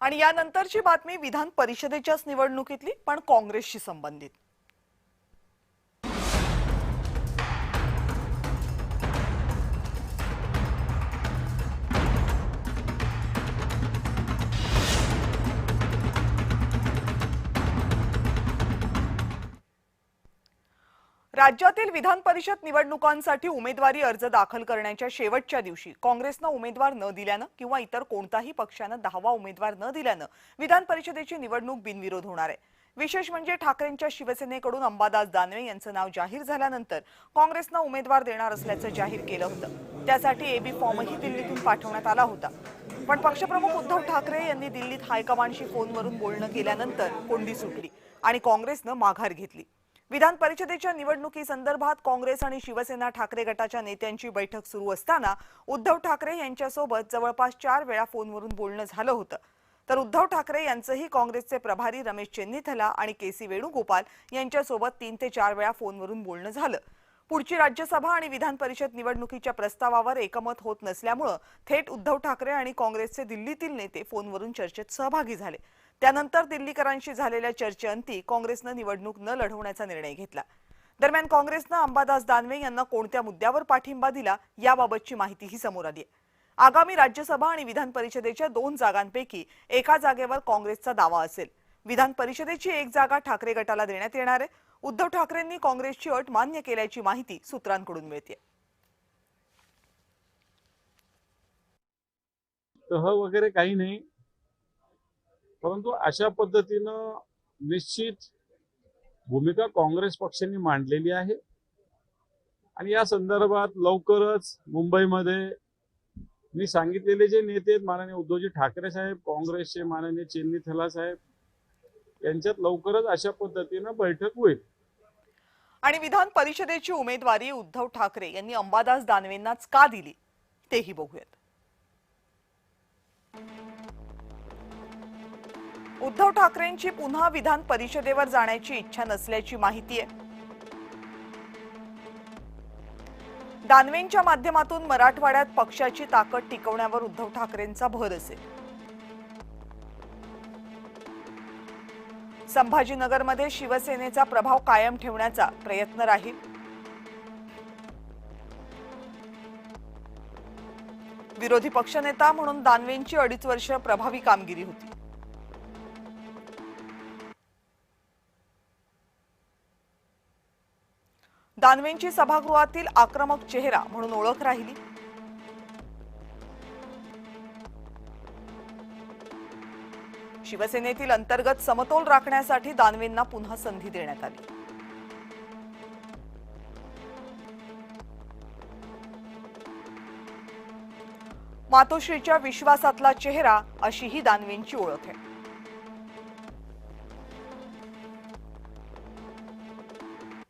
आणि यानंतरची बातमी विधान परिषदेच्याच निवडणुकीतली, पण काँग्रेसशी संबंधित. राज्यातील विधान परिषद निवडणुकांसाठी उमेदवारी अर्ज दाखल करण्याच्या शेवटच्या दिवशी काँग्रेसनं उमेदवार न दिल्यानं किंवा इतर कोणताही पक्षानं 10वा उमेदवार न दिल्यानं विधान परिषदेची निवडणूक बिनविरोध होणार आहे. विशेष म्हणजे ठाकरेंच्या शिवसेनेकडून अंबादास दानवे यांचं नाव जाहीर झाल्यानंतर काँग्रेसनं उमेदवार देणार असल्याचं जाहीर केलं होतं. त्यासाठी एबी फॉर्मही दिल्लीतून पाठवण्यात आला होता. पण पक्षप्रमुख उद्धव ठाकरे यांनी दिल्लीत हायकमांडशी फोनवरून बोलणं केल्यानंतर कोंडी सुटली आणि काँग्रेसनं माघार घेतली. विधान परिषदेच्या निवडणुकीसंदर्भात काँग्रेस आणि शिवसेना ठाकरे गटाच्या नेत्यांची बैठक सुरू असताना उद्धव ठाकरे यांच्यासोबत जवळपास 4 वेळा फोनवरून बोलणं झालं होतं. तर उद्धव ठाकरे यांचंही काँग्रेसचे प्रभारी रमेश चेन्नीथला आणि केसी वेणुगोपाल यांच्यासोबत 3 ते 4 वेळा फोनवरून बोलणं झालं. पुढची राज्यसभा आणि विधान परिषद निवडणुकीच्या प्रस्तावावर एकमत होत नसल्यामुळे थेट उद्धव ठाकरे आणि काँग्रेसचे दिल्लीतील नेते फोनवरून चर्चेत सहभागी झाले. त्यानंतर दिल्लीकरांशी झालेल्या चर्चेअंती काँग्रेसनं निवडणूक न लढवण्याचा निर्णय घेतला. दरम्यान काँग्रेसनं अंबादास दानवे यांना कोणत्या मुद्द्यावर पाठिंबा दिला याबाबतची माहितीही समोर आली आहे. आगामी राज्यसभा आणि विधान परिषदेच्या 2 जागांपैकी एका जागेवर काँग्रेसचा दावा असेल. विधान परिषदेची 1 जागा ठाकरे गटाला देण्यात येणार आहे. उद्धव ठाकरेंनी काँग्रेसची अट मान्य केल्याची माहिती सूत्रांकडून मिळते. वगैरे काही नाही, परंतु अशा पद्धतीनं निश्चित भूमिका काँग्रेस पक्षाने मांडलेली आहे आणि या संदर्भात लवकरच मुंबईमध्ये मी सांगितलेले जे नेते आहेत, माननीय उद्धवजी ठाकरे साहेब, काँग्रेसचे माननीय चेन्नीथला साहेब, यांच्यात लवकरच अशा पद्धतीनं बैठक होईल. आणि विधान परिषदेची उमेदवारी उद्धव ठाकरे यांनी अंबादास दानवेंनाच का दिली तेही बघूयात. उद्धव ठाकरेंची पुन्हा विधान परिषदेवर जाण्याची इच्छा नसल्याची माहिती आहे. दानवेंच्या माध्यमातून मराठवाड्यात पक्षाची ताकद टिकवण्यावर उद्धव ठाकरेंचा भर असेल. संभाजीनगरमध्ये शिवसेनेचा प्रभाव कायम ठेवण्याचा प्रयत्न राहील. विरोधी पक्षनेता म्हणून दानवेंची 2.5 वर्ष प्रभावी कामगिरी होती. दानवेंची सभागृहातील आक्रमक चेहरा म्हणून ओळख राहिली. शिवसेनेतील अंतर्गत समतोल राखण्यासाठी दानवेंना पुन्हा संधी देण्यात आली. मातोश्रीच्या विश्वासातला चेहरा अशी ही दानवेंची ओळख आहे.